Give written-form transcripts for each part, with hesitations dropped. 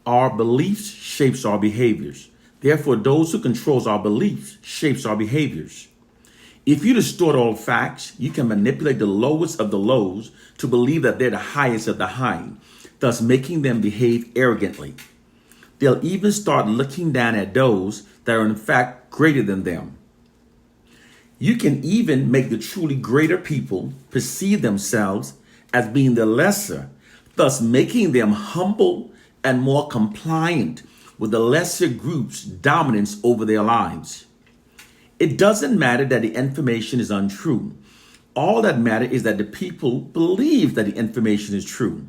Our beliefs shapes our behaviors. Therefore, those who controls our beliefs shapes our behaviors. If you distort all facts, you can manipulate the lowest of the lows to believe that they're the highest of the high, thus making them behave arrogantly. They'll even start looking down at those that are in fact greater than them. You can even make the truly greater people perceive themselves as being the lesser, thus making them humble and more compliant with the lesser group's dominance over their lives. It doesn't matter that the information is untrue. All that matters is that the people believe that the information is true.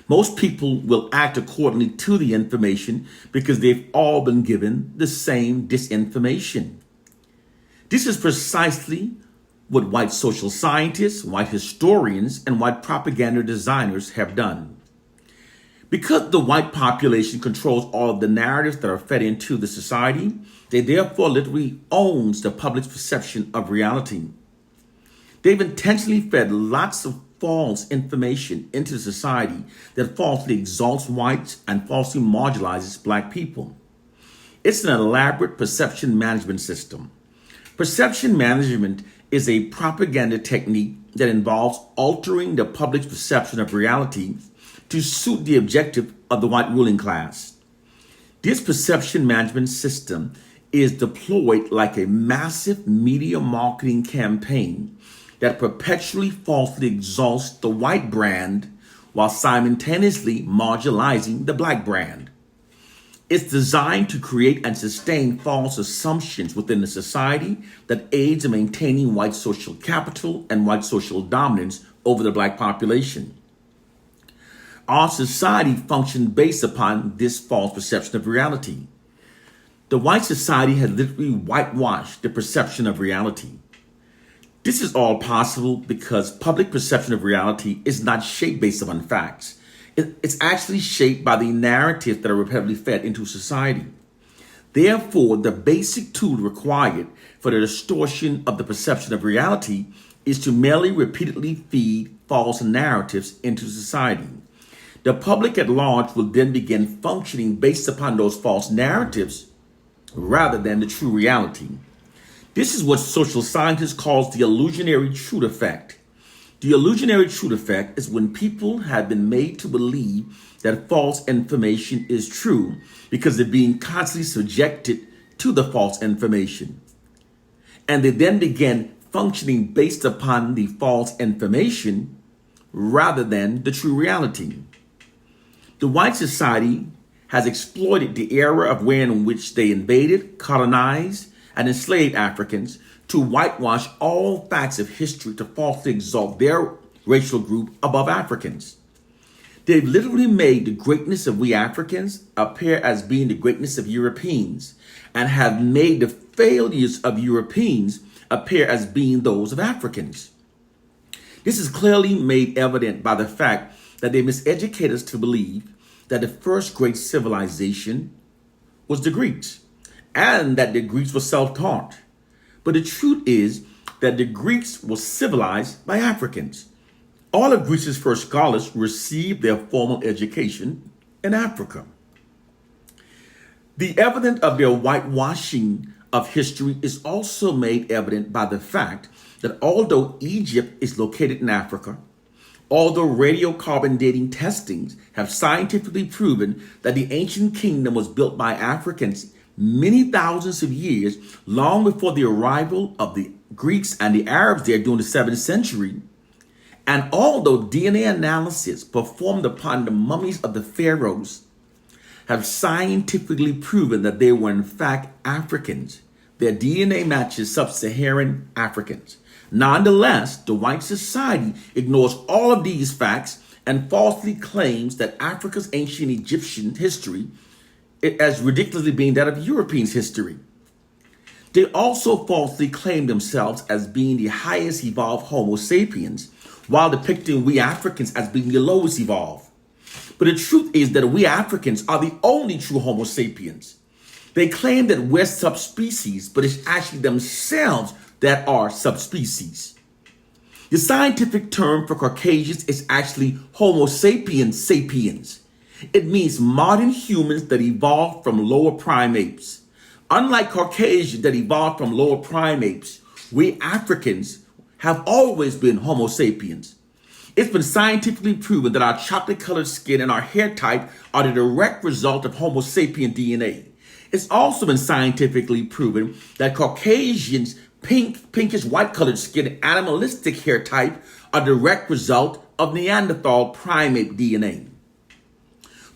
Most people will act accordingly to the information because they've all been given the same disinformation. This is precisely what white social scientists, white historians, and white propaganda designers have done. Because the white population controls all of the narratives that are fed into the society, they therefore literally owns the public's perception of reality. They've intentionally fed lots of false information into society that falsely exalts whites and falsely marginalizes black people. It's an elaborate perception management system. Perception management is a propaganda technique that involves altering the public's perception of reality to suit the objective of the white ruling class. This perception management system is deployed like a massive media marketing campaign that perpetually falsely exalts the white brand while simultaneously marginalizing the black brand. It's designed to create and sustain false assumptions within the society that aids in maintaining white social capital and white social dominance over the black population. Our society functions based upon this false perception of reality. The white society has literally whitewashed the perception of reality. This is all possible because public perception of reality is not shaped based upon facts. It's actually shaped by the narratives that are repetitively fed into society. Therefore, the basic tool required for the distortion of the perception of reality is to merely repeatedly feed false narratives into society. The public at large will then begin functioning based upon those false narratives rather than the true reality. This is what social scientists call the illusionary truth effect. The illusionary truth effect is when people have been made to believe that false information is true because they're being constantly subjected to the false information. And they then begin functioning based upon the false information rather than the true reality. The white society has exploited the era of way in which they invaded, colonized, and enslaved Africans to whitewash all facts of history to falsely exalt their racial group above Africans. They've literally made the greatness of we Africans appear as being the greatness of Europeans and have made the failures of Europeans appear as being those of Africans. This is clearly made evident by the fact that they miseducate us to believe that the first great civilization was the Greeks and that the Greeks were self-taught. But the truth is that the Greeks were civilized by Africans. All of Greece's first scholars received their formal education in Africa. The evidence of their whitewashing of history is also made evident by the fact that although Egypt is located in Africa, although radiocarbon dating testings have scientifically proven that the ancient kingdom was built by Africans many thousands of years, long before the arrival of the Greeks and the Arabs there during the 7th century, and although DNA analysis performed upon the mummies of the pharaohs have scientifically proven that they were in fact Africans, their DNA matches sub-Saharan Africans. Nonetheless, the white society ignores all of these facts and falsely claims that Africa's ancient Egyptian history as ridiculously being that of Europeans' history. They also falsely claim themselves as being the highest evolved Homo sapiens, while depicting we Africans as being the lowest evolved. But the truth is that we Africans are the only true Homo sapiens. They claim that we're subspecies, but it's actually themselves that are subspecies. The scientific term for Caucasians is actually Homo sapiens sapiens. It means modern humans that evolved from lower primates. Unlike Caucasians that evolved from lower primates, we Africans have always been Homo sapiens. It's been scientifically proven that our chocolate colored skin and our hair type are the direct result of Homo sapien DNA. It's also been scientifically proven that Caucasians' pinkish white colored skin and animalistic hair type are a direct result of Neanderthal primate DNA.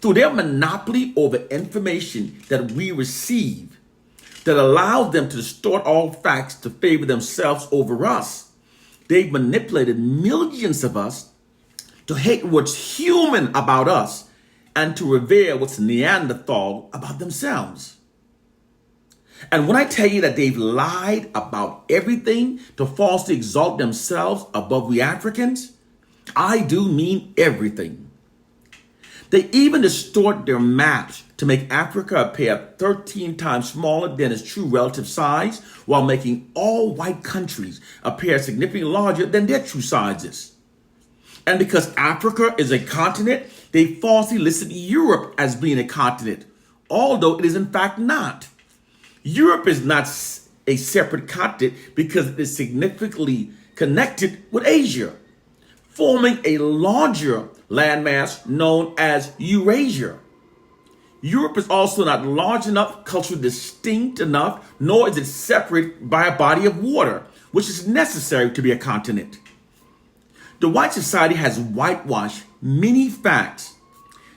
Through their monopoly over information that we receive, that allows them to distort all facts to favor themselves over us, they've manipulated millions of us to hate what's human about us and to revere what's Neanderthal about themselves. And when I tell you that they've lied about everything to falsely exalt themselves above we Africans, I do mean everything. They even distort their maps to make Africa appear 13 times smaller than its true relative size, while making all white countries appear significantly larger than their true sizes. And because Africa is a continent, they falsely listed Europe as being a continent, although it is in fact not. Europe is not a separate continent because it is significantly connected with Asia, forming a larger landmass known as Eurasia. Europe is also not large enough, culturally distinct enough, nor is it separate by a body of water, which is necessary to be a continent. The white society has whitewashed many facts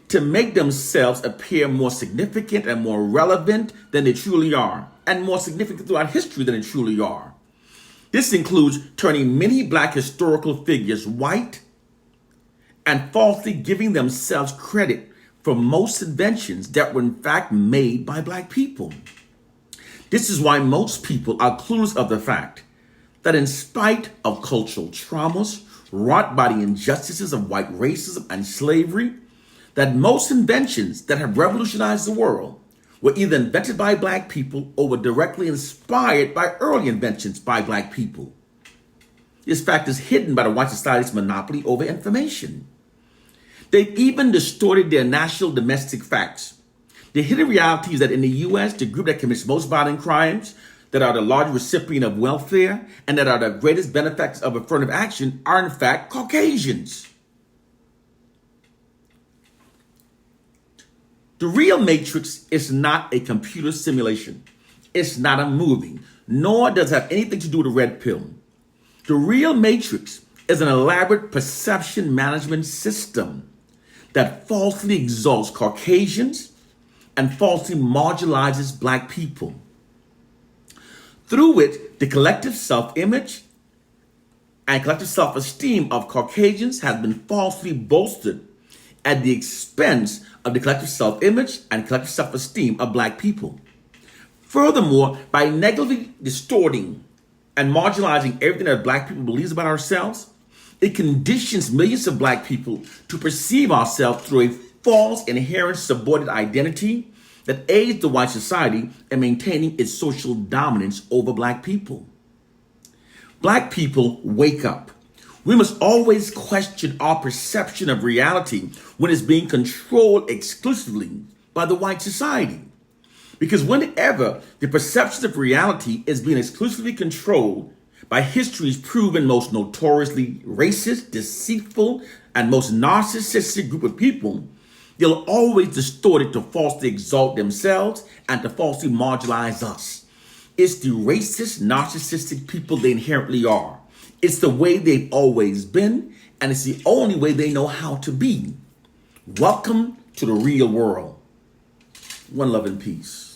to make themselves appear more significant and more relevant than they truly are, and more significant throughout history than they truly are. This includes turning many black historical figures white and falsely giving themselves credit for most inventions that were in fact made by black people. This is why most people are clueless of the fact that in spite of cultural traumas wrought by the injustices of white racism and slavery, that most inventions that have revolutionized the world were either invented by black people or were directly inspired by early inventions by black people. This fact is hidden by the white society's monopoly over information. They've even distorted their national domestic facts. The hidden reality is that in the U.S., the group that commits most violent crimes, that are the largest recipient of welfare, and that are the greatest benefactors of affirmative action are in fact Caucasians. The real Matrix is not a computer simulation. It's not a movie, nor does it have anything to do with a red pill. The real Matrix is an elaborate perception management system that falsely exalts Caucasians and falsely marginalizes black people. Through it, the collective self-image and collective self-esteem of Caucasians has been falsely bolstered at the expense of the collective self-image and collective self-esteem of black people. Furthermore, by negatively distorting and marginalizing everything that black people believes about ourselves, it conditions millions of black people to perceive ourselves through a false, inherent, subordinate identity that aids the white society in maintaining its social dominance over black people. Black people, wake up. We must always question our perception of reality when it's being controlled exclusively by the white society. Because whenever the perception of reality is being exclusively controlled by history's proven most notoriously racist, deceitful, and most narcissistic group of people, they'll always distort it to falsely exalt themselves and to falsely marginalize us. It's the racist, narcissistic people they inherently are. It's the way they've always been, and it's the only way they know how to be. Welcome to the real world. One love and peace.